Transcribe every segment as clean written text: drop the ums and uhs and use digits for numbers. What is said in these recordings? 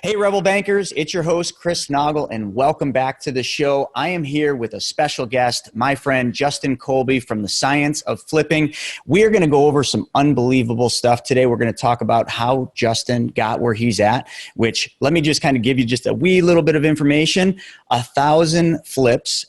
Hey, Rebel Bankers, it's your host, Chris Noggle, and welcome back to the show. I am here with a special guest, my friend, Justin Colby from the Science of Flipping. We are going to go over some unbelievable stuff today. We're going to talk about how Justin got where he's at, which let me just kind of give you just a wee little bit of information. 1,000 flips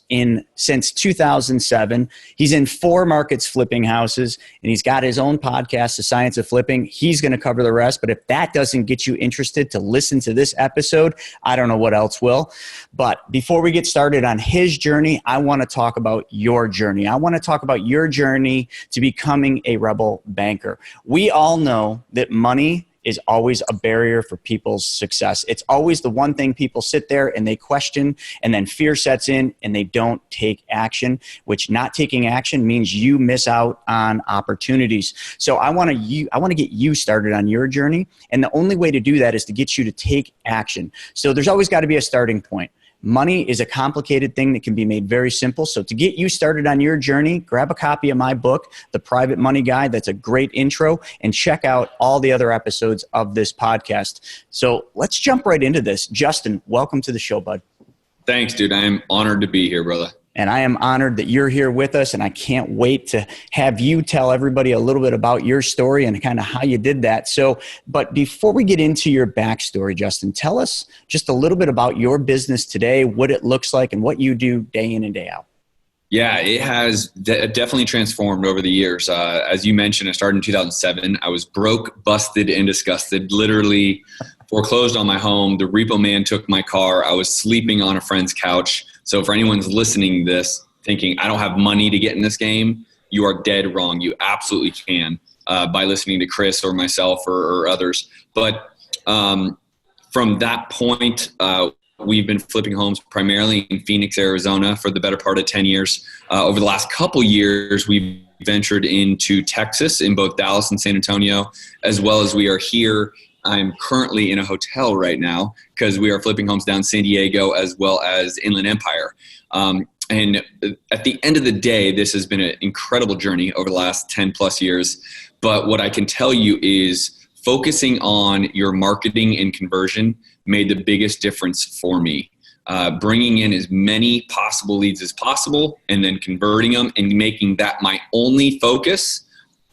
since 2007. He's in 4 markets flipping houses, and he's got his own podcast, The Science of Flipping. He's going to cover the rest, but if that doesn't get you interested to listen to this episode, I don't know what else will. But before we get started on his journey, I want to talk about your journey. I want to talk about your journey to becoming a Rebel Banker. We all know that money is always a barrier for people's success. It's always the one thing people sit there and they question, and then fear sets in and they don't take action, which not taking action means you miss out on opportunities. So I want to get you started on your journey. And the only way to do that is to get you to take action. So there's always got to be a starting point. Money is a complicated thing that can be made very simple. So to get you started on your journey, grab a copy of my book, The Private Money Guide. That's a great intro, and check out all the other episodes of this podcast. So let's jump right into this. Justin, welcome to the show, bud. Thanks, dude. I am honored to be here, brother. And I am honored that you're here with us, and I can't wait to have you tell everybody a little bit about your story and kind of how you did that. So, but before we get into your backstory, Justin, tell us just a little bit about your business today, what it looks like, and what you do day in and day out. Yeah, it has definitely transformed over the years. As you mentioned, I started in 2007. I was broke, busted, and disgusted, literally foreclosed on my home. The repo man took my car. I was sleeping on a friend's couch. So for anyone's listening to this thinking, I don't have money to get in this game, you are dead wrong. You absolutely can by listening to Chris or myself or others. But from that point, we've been flipping homes primarily in Phoenix, Arizona for the better part of 10 years. Over the last couple years, we've ventured into Texas in both Dallas and San Antonio, as well as we are here. I'm currently in a hotel right now because we are flipping homes down San Diego as well as Inland Empire. And at the end of the day, this has been an incredible journey over the last 10 plus years. But what I can tell you is focusing on your marketing and conversion made the biggest difference for me. Bringing in as many possible leads as possible and then converting them and making that my only focus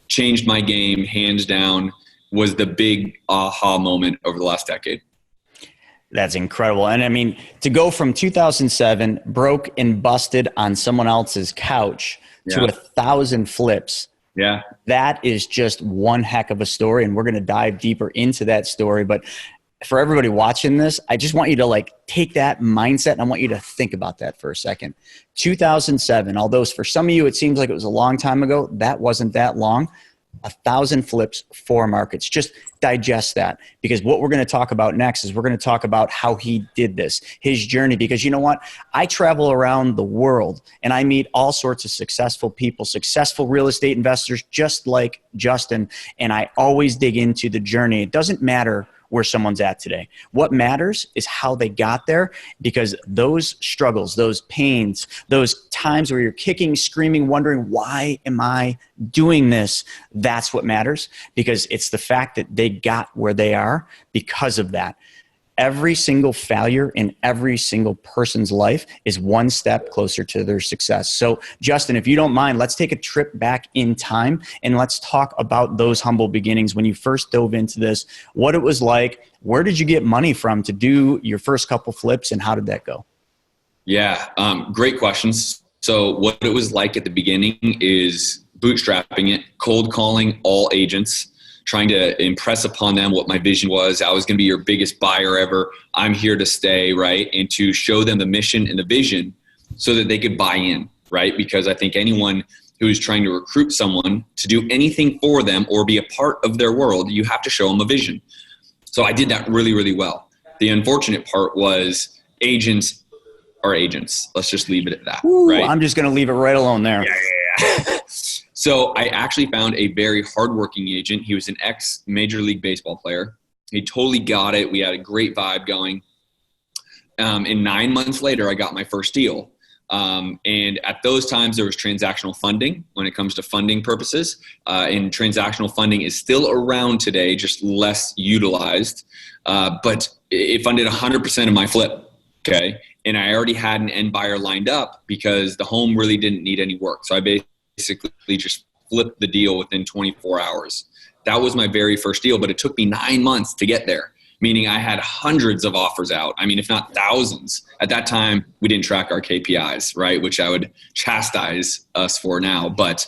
changed my game hands down. Was the big aha moment over the last decade. That's incredible. And I mean, to go from 2007, broke and busted on someone else's couch to 1,000 flips. Yeah. That is just one heck of a story. And we're going to dive deeper into that story. But for everybody watching this, I just want you to take that mindset and I want you to think about that for a second. 2007, although for some of you, it seems like it was a long time ago, that wasn't that long. 1,000 flips, 4 markets. Just digest that, because what we're going to talk about next is we're going to talk about how he did this, his journey. Because you know what? I travel around the world and I meet all sorts of successful people, successful real estate investors, just like Justin. And I always dig into the journey. It doesn't matter where someone's at today. What matters is how they got there, because those struggles, those pains, those times where you're kicking, screaming, wondering, why am I doing this? That's what matters, because it's the fact that they got where they are because of that. Every single failure in every single person's life is one step closer to their success. So, Justin, if you don't mind, let's take a trip back in time and let's talk about those humble beginnings when you first dove into this, what it was like, where did you get money from to do your first couple flips, and how did that go? Yeah, great questions. So what it was like at the beginning is bootstrapping it, cold calling all agents, trying to impress upon them what my vision was. I was going to be your biggest buyer ever. I'm here to stay, right? And to show them the mission and the vision so that they could buy in, right? Because I think anyone who is trying to recruit someone to do anything for them or be a part of their world, you have to show them a vision. So I did that really, really well. The unfortunate part was agents are agents. Let's just leave it at that. Ooh, right? I'm just going to leave it right alone there. Yeah. So I actually found a very hardworking agent. He was an ex-Major League Baseball player. He totally got it. We had a great vibe going. And 9 months later, I got my first deal. And at those times, there was transactional funding when it comes to funding purposes. And transactional funding is still around today, just less utilized. But it funded 100% of my flip, okay? And I already had an end buyer lined up because the home really didn't need any work. So I basically just flipped the deal within 24 hours. That was my very first deal, but it took me 9 months to get there, meaning I had hundreds of offers out. I mean, if not thousands. At that time, we didn't track our KPIs, right? Which I would chastise us for now. But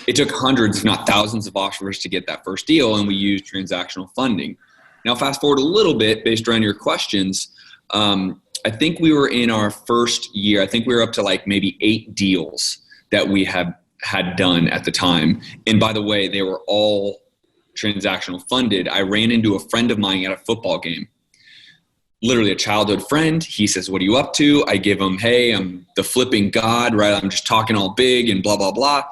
it took hundreds, if not thousands of offers to get that first deal, and we used transactional funding. Now, fast forward a little bit based around your questions. I think we were in our first year. I think we were up to like maybe 8 deals that we had done at the time. And by the way, they were all transactional funded. I ran into a friend of mine at a football game, literally a childhood friend. He says, "What are you up to?" I give him, "Hey, I'm the flipping god, right? I'm just talking all big and blah, blah, blah."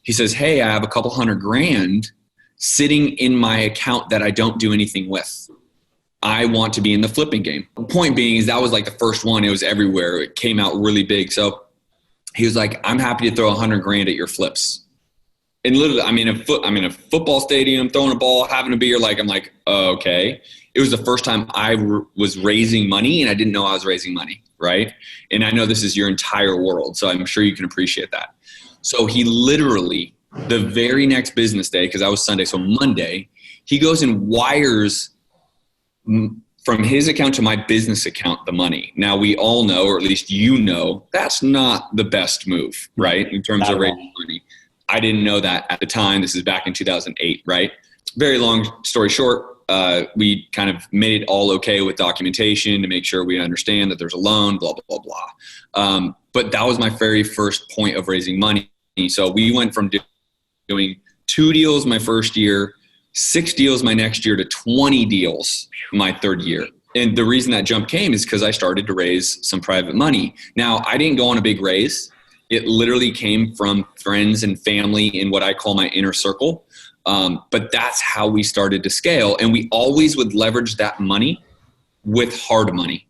He says, "Hey, I have a couple $100,000 sitting in my account that I don't do anything with. I want to be in the flipping game." The point being is that was like the first one. It was everywhere. It came out really big. So he was like, "I'm happy to throw $100,000 at your flips." And literally, I'm in a football stadium, throwing a ball, having a beer. I'm like, oh, okay. It was the first time I was raising money, and I didn't know I was raising money, right? And I know this is your entire world, so I'm sure you can appreciate that. So he literally, the very next business day, because I was Sunday, so Monday, he goes and wires from his account to my business account the money. Now, we all know, or at least you know, that's not the best move, right, in terms of raising money. I didn't know that at the time. This is back in 2008, right? Very long story short, we kind of made it all okay with documentation to make sure we understand that there's a loan, blah, blah, blah, blah. But that was my very first point of raising money. So we went from doing 2 deals my first year, 6 deals my next year, to 20 deals my third year. And the reason that jump came is because I started to raise some private money. Now, I didn't go on a big raise. It literally came from friends and family in what I call my inner circle. But that's how we started to scale. And we always would leverage that money with hard money.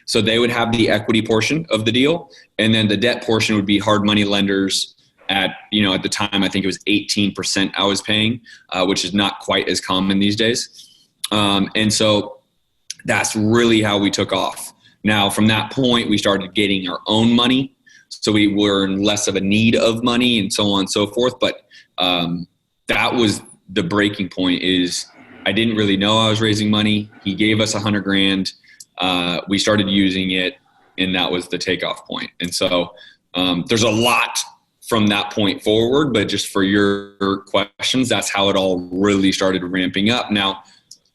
So they would have the equity portion of the deal, and then the debt portion would be hard money lenders at the time, I think it was 18% I was paying, which is not quite as common these days. And so that's really how we took off. Now, from that point, we started getting our own money. So we were in less of a need of money and so on and so forth. But that was the breaking point. Is I didn't really know I was raising money. He gave us $100,000. We started using it, and that was the takeoff point. And so there's a lot from that point forward, but just for your questions, that's how it all really started ramping up. Now,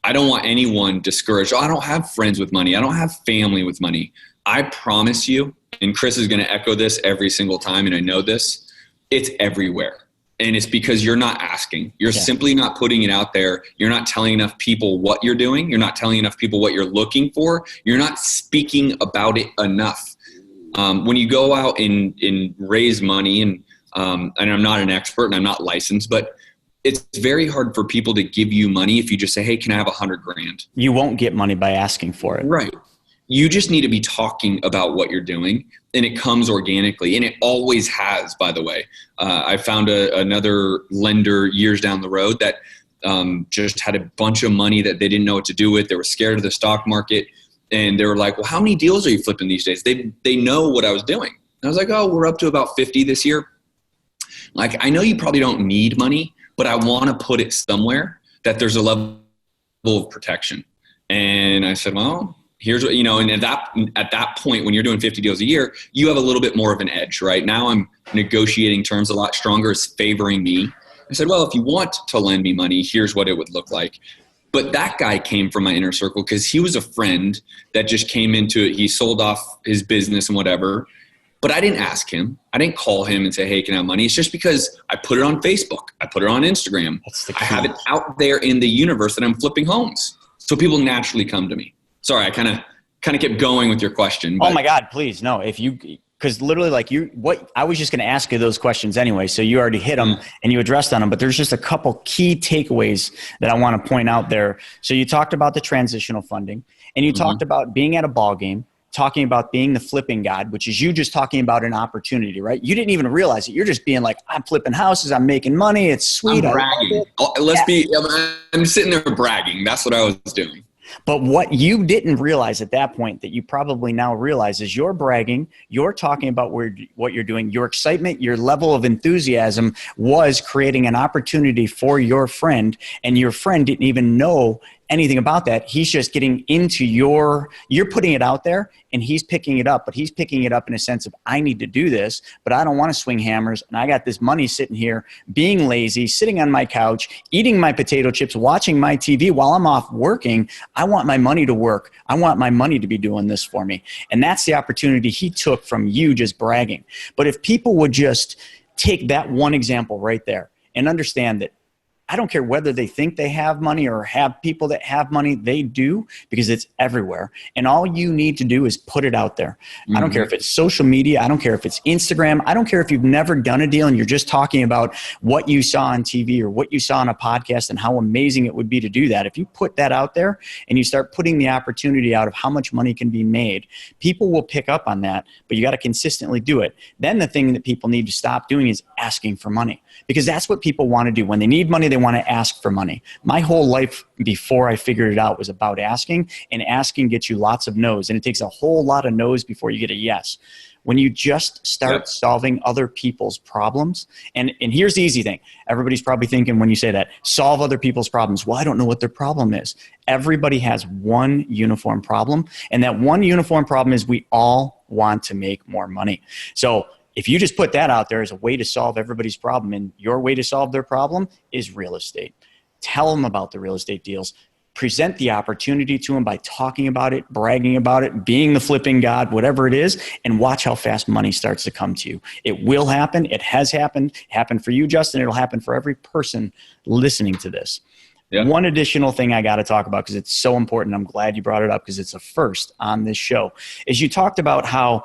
I don't want anyone discouraged. I don't have friends with money. I don't have family with money. I promise you, and Chris is going to echo this every single time, and I know this, it's everywhere. And it's because you're not asking. You're simply not putting it out there. You're not telling enough people what you're doing. You're not telling enough people what you're looking for. You're not speaking about it enough. When you go out and raise money, and I'm not an expert and I'm not licensed, but it's very hard for people to give you money if you just say, "Hey, can I have $100,000?" You won't get money by asking for it. Right. You just need to be talking about what you're doing, and it comes organically, and it always has, by the way. I found another lender years down the road that just had a bunch of money that they didn't know what to do with. They were scared of the stock market, and they were like, "Well, how many deals are you flipping these days?" They know what I was doing. And I was like, "Oh, we're up to about 50 this year." Like, I know you probably don't need money, but I want to put it somewhere that there's a level of protection. And I said, "Well, here's what," and at that point, when you're doing 50 deals a year, you have a little bit more of an edge, right? Now I'm negotiating terms a lot stronger. It's favoring me. I said, "Well, if you want to lend me money, here's what it would look like." But that guy came from my inner circle because he was a friend that just came into it. He sold off his business and whatever. But I didn't ask him. I didn't call him and say, "Hey, can I have money?" It's just because I put it on Facebook. I put it on Instagram. I have it out there in the universe that I'm flipping homes. So people naturally come to me. Sorry, I kind of kept going with your question. But. Oh my God, please. No, because literally I was just going to ask you those questions anyway. So you already hit them and you addressed on them, but there's just a couple key takeaways that I want to point out there. So you talked about the transitional funding, and you talked about being at a ball game, talking about being the flipping god, which is you just talking about an opportunity, right? You didn't even realize it. You're just being like, I'm flipping houses. I'm making money. It's sweet. I'm bragging. I'm sitting there bragging. That's what I was doing. But what you didn't realize at that point that you probably now realize is you're bragging, you're talking about what you're doing, your excitement, your level of enthusiasm was creating an opportunity for your friend, and your friend didn't even know anything about that. He's just getting into you're putting it out there and he's picking it up, but he's picking it up in a sense of, I need to do this, but I don't want to swing hammers. And I got this money sitting here, being lazy, sitting on my couch, eating my potato chips, watching my TV while I'm off working. I want my money to work. I want my money to be doing this for me. And that's the opportunity he took from you just bragging. But if people would just take that one example right there and understand that I don't care whether they think they have money or have people that have money, they do, because it's everywhere. And all you need to do is put it out there. I don't care if it's social media. I don't care if it's Instagram. I don't care if you've never done a deal and you're just talking about what you saw on TV or what you saw on a podcast and how amazing it would be to do that. If you put that out there and you start putting the opportunity out of how much money can be made, people will pick up on that, but you got to consistently do it. Then the thing that people need to stop doing is asking for money, because that's what people want to do. When they need money, they want to ask for money. My whole life before I figured it out was about asking, and asking gets you lots of no's, and it takes a whole lot of no's before you get a yes. When you just start solving other people's problems, and here's the easy thing. Everybody's probably thinking when you say that, solve other people's problems. Well, I don't know what their problem is. Everybody has one uniform problem, and that one uniform problem is we all want to make more money. So if you just put that out there as a way to solve everybody's problem, and your way to solve their problem is real estate, tell them about the real estate deals. Present the opportunity to them by talking about it, bragging about it, being the flipping god, whatever it is, and watch how fast money starts to come to you. It will happen. It has happened. It happened for you, Justin. It'll happen for every person listening to this. Yeah. One additional thing I got to talk about, because it's so important. I'm glad you brought it up because it's a first on this show, is you talked about how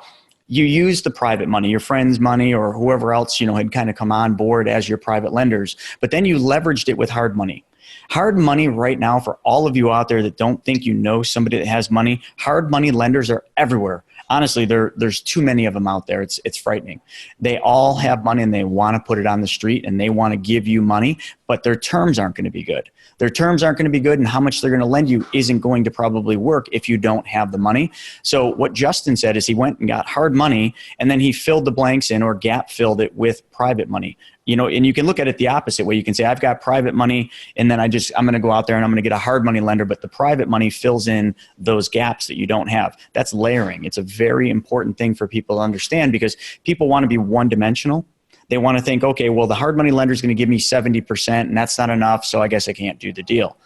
you use the private money, your friend's money or whoever else, had kind of come on board as your private lenders, but then you leveraged it with hard money. Hard money right now, for all of you out there that don't think you know somebody that has money, hard money lenders are everywhere. Honestly, there's too many of them out there. It's frightening. They all have money and they want to put it on the street and they want to give you money, but their terms aren't going to be good. Their terms aren't going to be good, and how much they're going to lend you isn't going to probably work if you don't have the money. So what Justin said is he went and got hard money, and then he filled the blanks in, or gap filled it with private money. And you can look at it the opposite way. You can say, I've got private money, and then I'm going to go out there and I'm going to get a hard money lender, but the private money fills in those gaps that you don't have. That's layering. It's a very important thing for people to understand, because people want to be one-dimensional. They want to think, okay, well, the hard money lender is going to give me 70%, and that's not enough, so I guess I can't do the deal.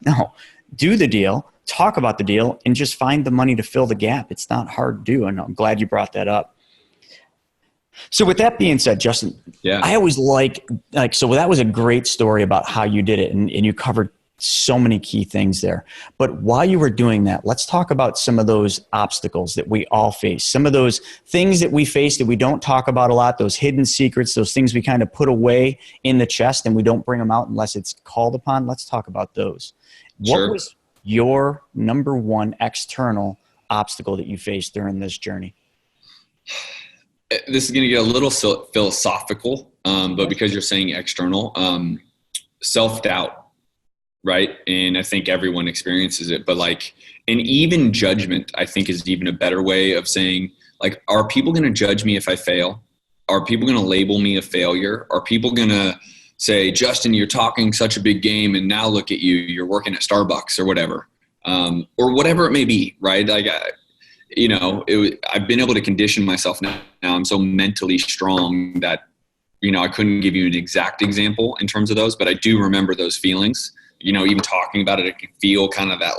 No, do the deal, talk about the deal, and just find the money to fill the gap. It's not hard to do, and I'm glad you brought that up. So with that being said, Justin, I always so that was a great story about how you did it, and you covered so many key things there. But while you were doing that, let's talk about some of those obstacles that we all face, some of those things that we face that we don't talk about a lot, those hidden secrets, those things we kind of put away in the chest and we don't bring them out unless it's called upon. Let's talk about those. What was your number one external obstacle that you faced during this journey? This is going to get a little philosophical, but because you're saying external, self-doubt. Right. And I think everyone experiences it, but and even judgment, I think, is even a better way of saying, are people going to judge me if I fail? Are people going to label me a failure? Are people going to say, Justin, you're talking such a big game, and now look at you, you're working at Starbucks or whatever, or whatever it may be. Right. I've been able to condition myself now. I'm so mentally strong that, I couldn't give you an exact example in terms of those, but I do remember those feelings. Even talking about it, I can feel kind of that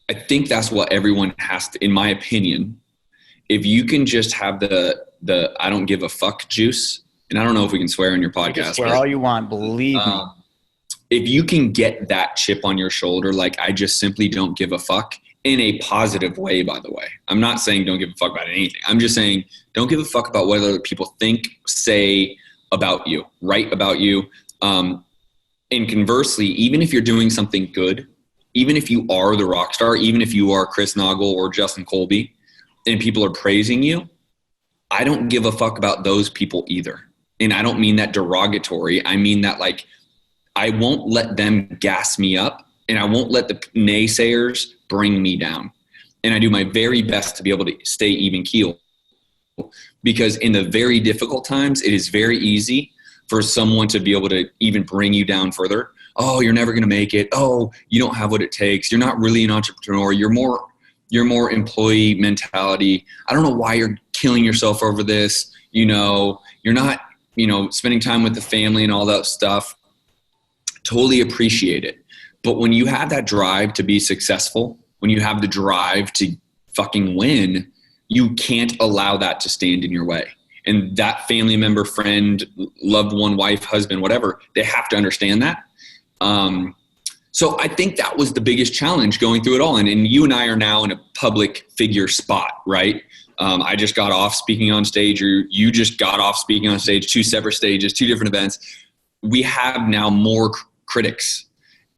I think that's what everyone has to, in my opinion, if you can just have the I don't give a fuck juice, and I don't know if we can swear on your podcast. You can swear all you want, believe me. If you can get that chip on your shoulder, I just simply don't give a fuck, in a positive way, by the way. I'm not saying don't give a fuck about anything. I'm just saying don't give a fuck about what other people think, say, about you, write about you. And conversely, even if you're doing something good, even if you are the rock star, even if you are Chris Noggle or Justin Colby and people are praising you, I don't give a fuck about those people either. And I don't mean that derogatory. I mean that like, I won't let them gas me up, and I won't let the naysayers bring me down. And I do my very best to be able to stay even keel, because in the very difficult times, it is very easy for someone to be able to even bring you down further. Oh, you're never going to make it. Oh, you don't have what it takes. You're not really an entrepreneur. You're more employee mentality. I don't know why you're killing yourself over this. You know, you're not, spending time with the family and all that stuff. Totally appreciate it. But when you have that drive to be successful, when you have the drive to fucking win, you can't allow that to stand in your way. And that family member, friend, loved one, wife, husband, whatever, they have to understand that. So I think that was the biggest challenge going through it all. And you and I are now in a public figure spot, right? I just got off speaking on stage, or you just got off speaking on stage, 2 separate stages, 2 different events. We have now more critics.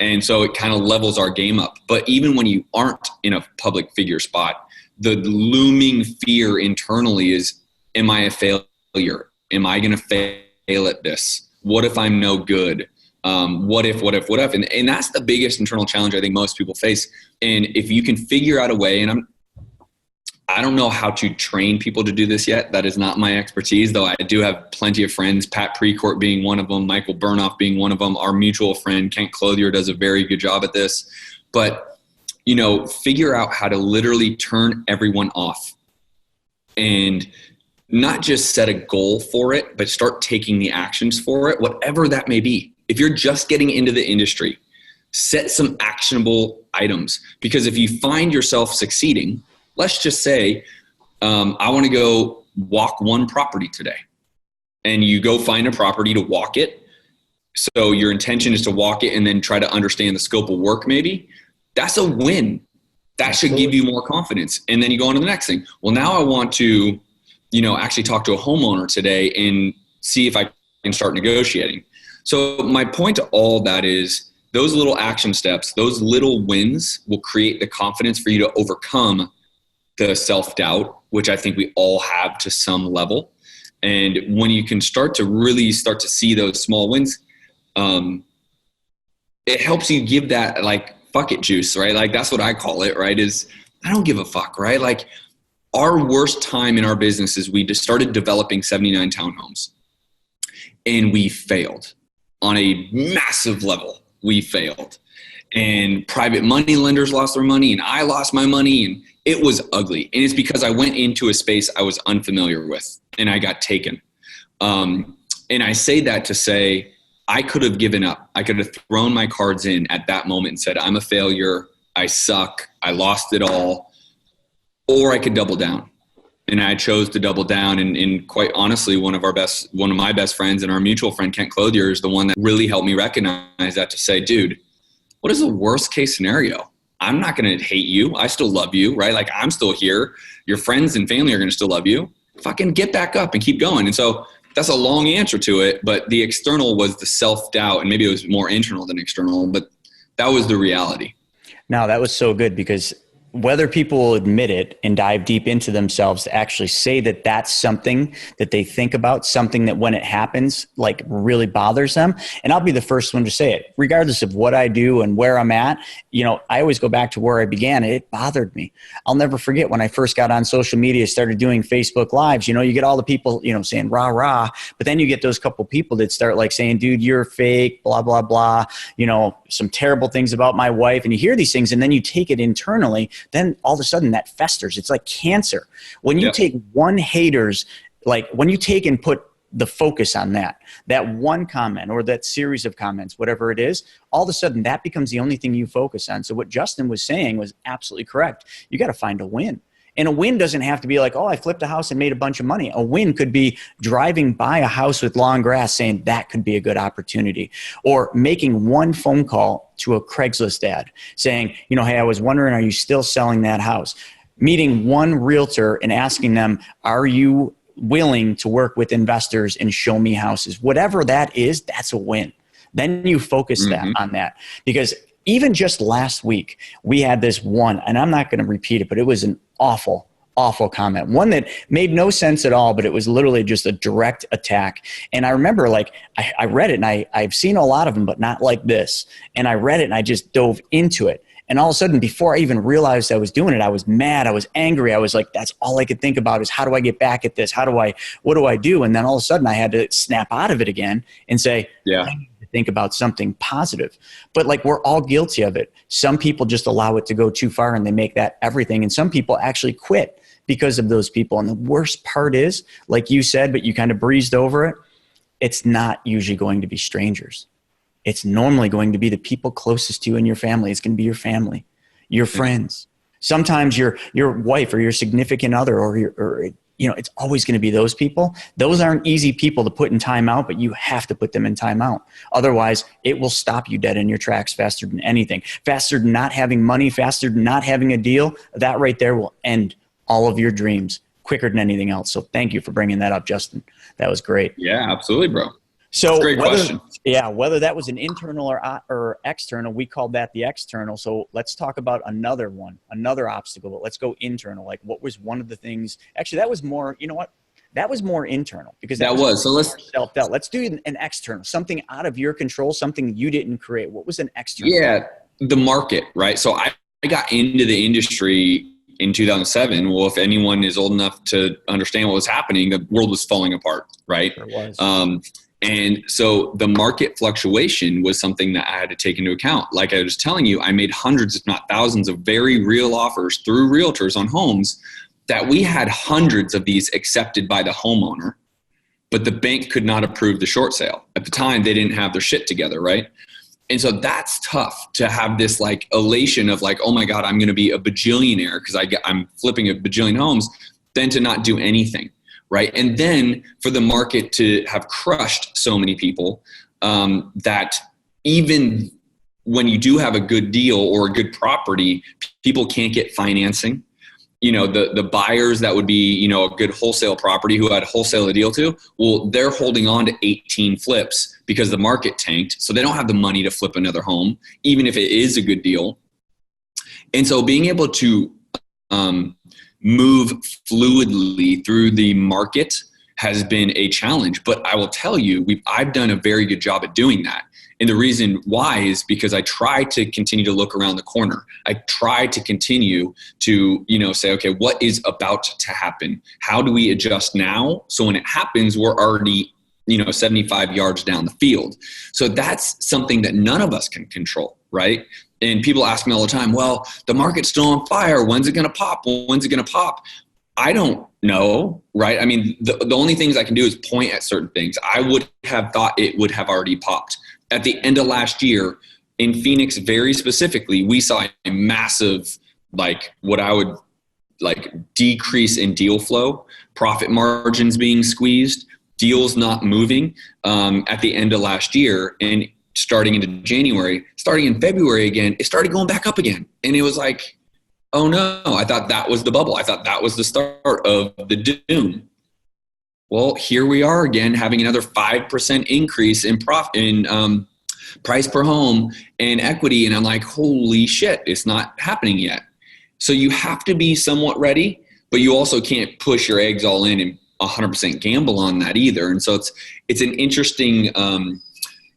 And so it kind of levels our game up. But even when you aren't in a public figure spot, the looming fear internally is, am I a failure? Am I going to fail at this? What if I'm no good? What if? And that's the biggest internal challenge I think most people face. And if you can figure out a way, and I don't know how to train people to do this yet. That is not my expertise, though I do have plenty of friends, Pat Precourt being one of them, Michael Burnoff being one of them. Our mutual friend, Kent Clothier, does a very good job at this. But, figure out how to literally turn everyone off and not just set a goal for it, but start taking the actions for it, whatever that may be. If you're just getting into the industry, set some actionable items, because if you find yourself succeeding, let's just say, I want to go walk one property today, and you go find a property to walk it. So your intention is to walk it and then try to understand the scope of work maybe. That's a win. That should give you more confidence. And then you go on to the next thing. Well, now I want to, actually talk to a homeowner today and see if I can start negotiating. So my point to all that is those little action steps, those little wins will create the confidence for you to overcome the self-doubt, which I think we all have to some level. And when you can start to see those small wins, it helps you give that like fuck it juice, right? Like that's what I call it, right? Is I don't give a fuck, right? Like our worst time in our business is we just started developing 79 townhomes, and we failed on a massive level. We failed, and private money lenders lost their money, and I lost my money, and it was ugly. And it's because I went into a space I was unfamiliar with, and I got taken. And I say that to say, I could have given up. I could have thrown my cards in at that moment and said, I'm a failure. I suck. I lost it all. Or I could double down. And I chose to double down. And quite honestly, one of my best friends and our mutual friend, Kent Clothier, is the one that really helped me recognize that, to say, dude, what is the worst case scenario? I'm not going to hate you. I still love you, right? Like I'm still here. Your friends and family are going to still love you. Fucking get back up and keep going. And so that's a long answer to it, but the external was the self-doubt, and maybe it was more internal than external, but that was the reality. No, that was so good, because whether people will admit it and dive deep into themselves to actually say that that's something that they think about, something that when it happens, like really bothers them. And I'll be the first one to say it, regardless of what I do and where I'm at. I always go back to where I began. It bothered me. I'll never forget when I first got on social media, started doing Facebook Lives. You get all the people, saying rah, rah, but then you get those couple people that start like saying, dude, you're fake, blah, blah, blah, some terrible things about my wife. And you hear these things and then you take it internally. Then all of a sudden that festers. It's like cancer. When you take one haters, like when you take and put the focus on that one comment or that series of comments, whatever it is, all of a sudden that becomes the only thing you focus on. So what Justin was saying was absolutely correct. You got to find a win. And a win doesn't have to be like, oh, I flipped a house and made a bunch of money. A win could be driving by a house with long grass saying that could be a good opportunity, or making one phone call to a Craigslist ad saying, hey, I was wondering, are you still selling that house? Meeting one realtor and asking them, are you willing to work with investors and show me houses? Whatever that is, that's a win. Then you focus on that, because even just last week, we had this one, and I'm not going to repeat it, but it was an awful comment. One that made no sense at all, but it was literally just a direct attack. And I remember like, I read it, and I've seen a lot of them, but not like this. And I read it and I just dove into it. And all of a sudden, before I even realized I was doing it, I was mad. I was angry. I was like, that's all I could think about is how do I get back at this? What do I do? And then all of a sudden I had to snap out of it again and say, yeah, I need to think about something positive. But like, we're all guilty of it. Some people just allow it to go too far and they make that everything. And some people actually quit because of those people. And the worst part is, like you said, but you kind of breezed over it, it's not usually going to be strangers. It's normally going to be the people closest to you in your family. It's going to be your family, your friends, sometimes your wife or your significant other, or it's always going to be those people. Those aren't easy people to put in timeout, but you have to put them in timeout. Otherwise, it will stop you dead in your tracks faster than anything, faster than not having money, faster than not having a deal. That right there will end all of your dreams quicker than anything else. So thank you for bringing that up, Justin. That was great. Yeah, absolutely, bro. So great question. Yeah, whether that was an internal or external, we called that the external. So let's talk about another obstacle, but let's go internal. Like, what was one of the things, actually that was more, you know what? That was more internal because so let's self-doubt. Let's do an external, something out of your control, something you didn't create. What was an external? Yeah, the market, right? So I got into the industry in 2007. Well, if anyone is old enough to understand what was happening, the world was falling apart, right? Sure was. And so the market fluctuation was something that I had to take into account. Like I was telling you, I made hundreds, if not thousands, of very real offers through realtors on homes that we had hundreds of these accepted by the homeowner, but the bank could not approve the short sale. At the time, they didn't have their shit together, right? And so that's tough to have this like elation of like, oh my God, I'm going to be a bajillionaire because I'm flipping a bajillion homes, then to not do anything. Right. And then for the market to have crushed so many people that even when you do have a good deal or a good property, people can't get financing. You know, the buyers that would be, you know, a good wholesale property who had wholesale a deal to, well, they're holding on to 18 flips because the market tanked. So they don't have the money to flip another home, even if it is a good deal. And so being able to move fluidly through the market has been a challenge. But I will tell you, I've done a very good job at doing that. And the reason why is because I try to continue to look around the corner. I try to continue to, say, okay, what is about to happen? How do we adjust now? So when it happens, we're already, 75 yards down the field. So that's something that none of us can control, right? And people ask me all the time, well, the market's still on fire. When's it going to pop? When's it going to pop? I don't know, right? I mean, the only things I can do is point at certain things. I would have thought it would have already popped. At the end of last year, in Phoenix very specifically, we saw a massive, what I would decrease in deal flow, profit margins being squeezed, deals not moving at the end of last year. And starting into January, starting in February again, it started going back up again. And it was like, oh no, I thought that was the bubble. I thought that was the start of the doom. Well, here we are again, having another 5% increase in price per home and equity. And I'm like, holy shit, it's not happening yet. So you have to be somewhat ready, but you also can't push your eggs all in and 100% gamble on that either. And so it's an interesting,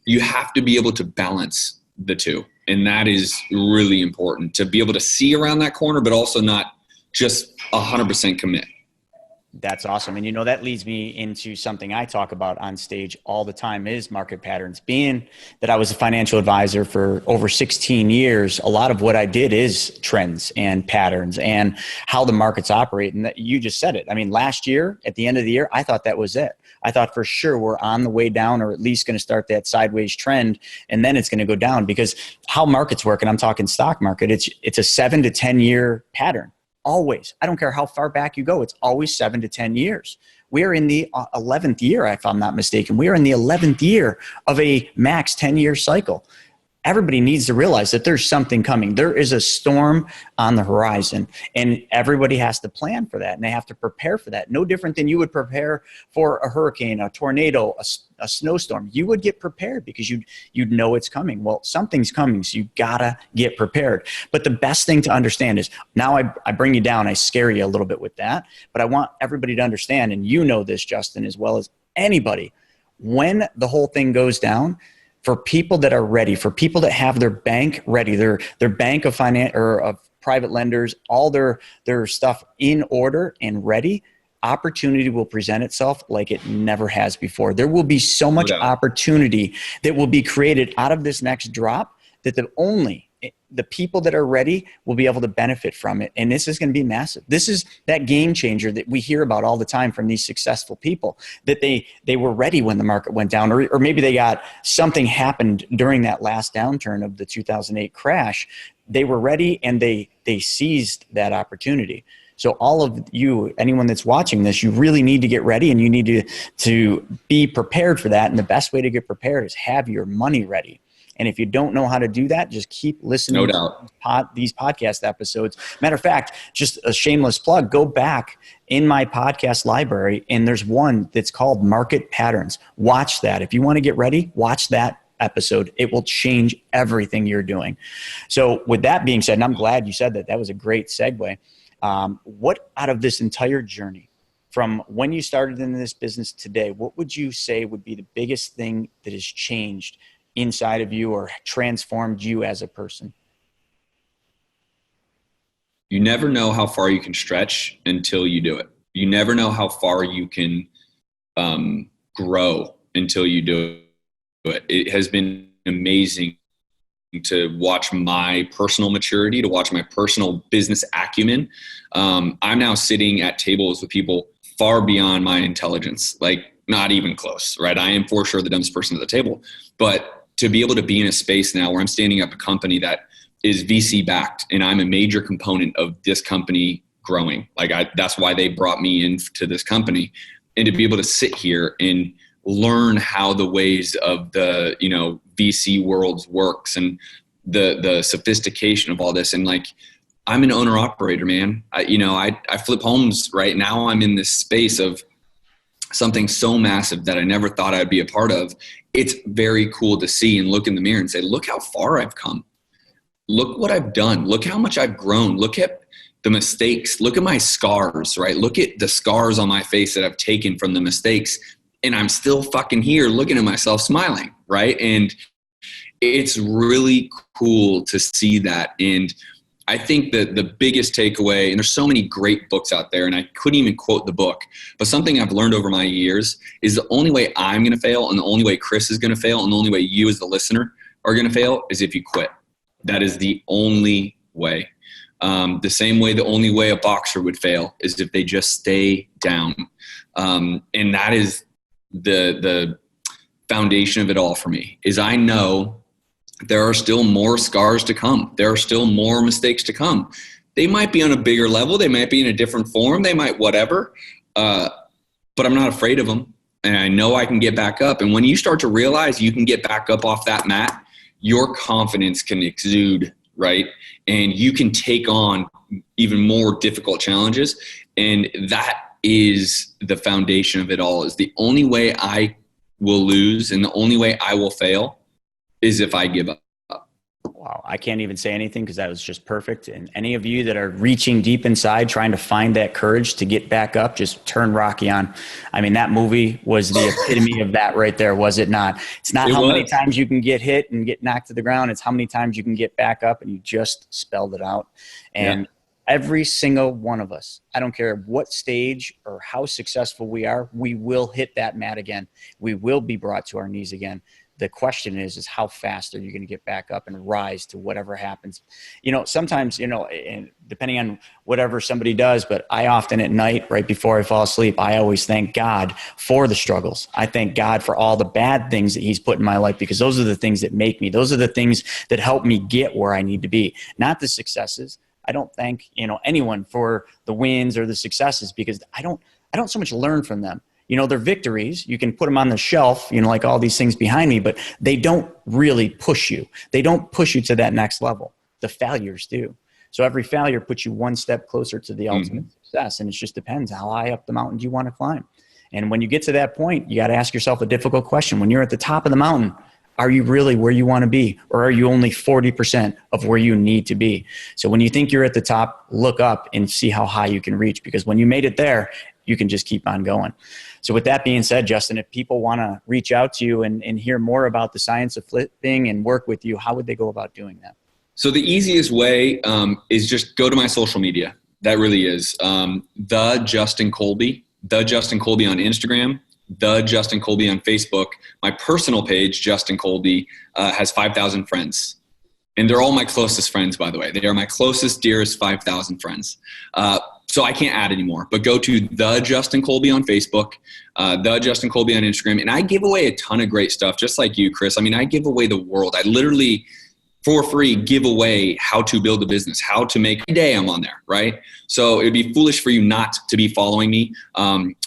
you have to be able to balance the two. And that is really important, to be able to see around that corner, but also not just 100% commit. That's awesome. And that leads me into something I talk about on stage all the time is market patterns. Being that I was a financial advisor for over 16 years, a lot of what I did is trends and patterns and how the markets operate. And that, you just said it. I mean, last year, at the end of the year, I thought that was it. I thought for sure we're on the way down, or at least going to start that sideways trend, and then it's going to go down, because how markets work, and I'm talking stock market, it's a 7 to 10 year pattern. Always. I don't care how far back you go. It's always 7 to 10 years. We are in the 11th year, if I'm not mistaken. We are in the 11th year of a max 10-year cycle. everybody needs to realize that there's something coming. There is a storm on the horizon, and everybody has to plan for that, and they have to prepare for that. No different than you would prepare for a hurricane, a tornado, a snowstorm. You would get prepared because you'd know it's coming. Well, something's coming, so you gotta get prepared. But the best thing to understand is, now I bring you down, I scare you a little bit with that, but I want everybody to understand, and you know this, Justin, as well as anybody, when the whole thing goes down, for people that are ready, for people that have their bank ready, their bank of finance or of private lenders, all their stuff in order and ready, opportunity will present itself like it never has before. There will be so much opportunity that will be created out of this next drop that the people that are ready will be able to benefit from it. And this is going to be massive. This is that game changer that we hear about all the time from these successful people, that they were ready when the market went down, or maybe they got something happened during that last downturn of the 2008 crash. They were ready and they seized that opportunity. So all of you, anyone that's watching this, you really need to get ready, and you need to be prepared for that. And the best way to get prepared is have your money ready. And if you don't know how to do that, just keep listening to these podcast episodes. Matter of fact, just a shameless plug, go back in my podcast library, and there's one that's called Market Patterns. Watch that. If you want to get ready, watch that episode. It will change everything you're doing. So with that being said, and I'm glad you said that, that was a great segue. What out of this entire journey, from when you started in this business today, what would you say would be the biggest thing that has changed inside of you or transformed you as a person? You never know how far you can stretch until you do it. You never know how far you can grow until you do it. It has been amazing to watch my personal maturity, to watch my personal business acumen. I'm now sitting at tables with people far beyond my intelligence, like not even close, right? I am for sure the dumbest person at the table, but to be able to be in a space now where I'm standing up a company that is VC backed, and I'm a major component of this company growing. That's why they brought me into this company, and to be able to sit here and learn how the ways of the, VC worlds works, and the sophistication of all this. And I'm an owner operator, man. I flip homes right now. I'm in this space of something so massive that I never thought I'd be a part of. It's very cool to see and look in the mirror and say, look how far I've come. Look what I've done. Look how much I've grown. Look at the mistakes. Look at my scars, right? Look at the scars on my face that I've taken from the mistakes. And I'm still fucking here looking at myself smiling, right? And it's really cool to see that. And I think that the biggest takeaway, and there's so many great books out there, and I couldn't even quote the book, but something I've learned over my years is the only way I'm going to fail, and the only way Chris is going to fail, and the only way you as the listener are going to fail is if you quit. That is the only way. The same way, the only way a boxer would fail is if they just stay down. And that is the foundation of it all for me, is I know there are still more scars to come. There are still more mistakes to come. They might be on a bigger level. They might be in a different form. They might whatever. But I'm not afraid of them. And I know I can get back up. And when you start to realize you can get back up off that mat, your confidence can exude, right? And you can take on even more difficult challenges. And that is the foundation of it all. Is the only way I will lose and the only way I will fail is if I give up. Wow, I can't even say anything because that was just perfect. And any of you that are reaching deep inside, trying to find that courage to get back up, just turn Rocky on. I mean, that movie was the epitome of that right there, was it not? It's not how many times you can get hit and get knocked to the ground. It's how many times you can get back up, and you just spelled it out. And every single one of us, I don't care what stage or how successful we are, we will hit that mat again. We will be brought to our knees again. The question is how fast are you going to get back up and rise to whatever happens? Sometimes, and depending on whatever somebody does, but I often at night, right before I fall asleep, I always thank God for the struggles. I thank God for all the bad things that he's put in my life, because those are the things that make me. Those are the things that help me get where I need to be, not the successes. I don't thank, anyone for the wins or the successes, because I don't so much learn from them. they're victories. You can put them on the shelf, like all these things behind me, but they don't really push you. They don't push you to that next level. The failures do. So every failure puts you one step closer to the ultimate success. And it just depends how high up the mountain do you want to climb. And when you get to that point, you got to ask yourself a difficult question. When you're at the top of the mountain, are you really where you want to be? Or are you only 40% of where you need to be? So when you think you're at the top, look up and see how high you can reach, because when you made it there, you can just keep on going. So with that being said, Justin, if people want to reach out to you and hear more about the science of flipping and work with you, how would they go about doing that? So the easiest way is just go to my social media. That really is the Justin Colby on Instagram, the Justin Colby on Facebook. My personal page, Justin Colby, has 5,000 friends. And they're all my closest friends, by the way. They are my closest, dearest 5,000 friends. So I can't add anymore. But go to the Justin Colby on Facebook, the Justin Colby on Instagram. And I give away a ton of great stuff, just like you, Chris. I mean, I give away the world. I literally, for free, give away how to build a business, how to make a day. I'm on there, right? So it'd be foolish for you not to be following me.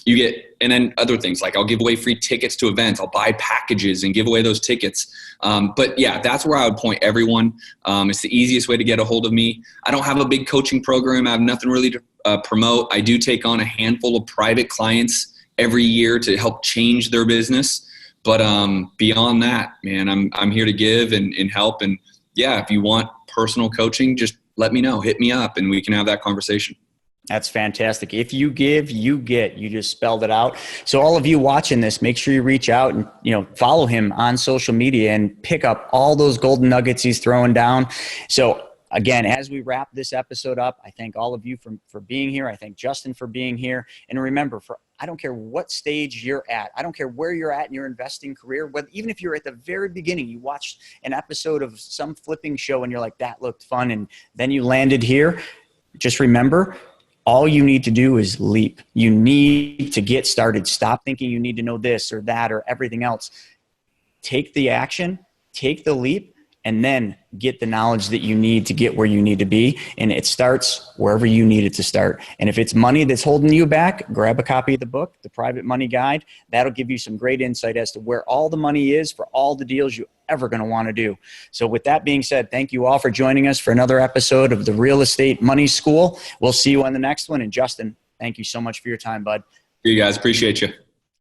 You get, and then other things like I'll give away free tickets to events. I'll buy packages and give away those tickets. But yeah, that's where I would point everyone. It's the easiest way to get a hold of me. I don't have a big coaching program. I have nothing really to promote. I do take on a handful of private clients every year to help change their business. But beyond that, man, I'm here to give and help. And yeah, if you want personal coaching, just let me know, hit me up, and we can have that conversation. That's fantastic. If you give, you get. You just spelled it out. So all of you watching this, make sure you reach out and follow him on social media and pick up all those golden nuggets he's throwing down. So again, as we wrap this episode up, I thank all of you for being here. I thank Justin for being here. And remember, I don't care what stage you're at. I don't care where you're at in your investing career. Even if you're at the very beginning, you watched an episode of some flipping show and you're like, that looked fun, and then you landed here. Just remember, all you need to do is leap. You need to get started. Stop thinking you need to know this or that or everything else. Take the action, take the leap, and then get the knowledge that you need to get where you need to be. And it starts wherever you need it to start. And if it's money that's holding you back, grab a copy of the book, The Private Money Guide. That'll give you some great insight as to where all the money is for all the deals you're ever going to want to do. So with that being said, thank you all for joining us for another episode of the Real Estate Money School. We'll see you on the next one. And Justin, thank you so much for your time, bud. You guys, appreciate you.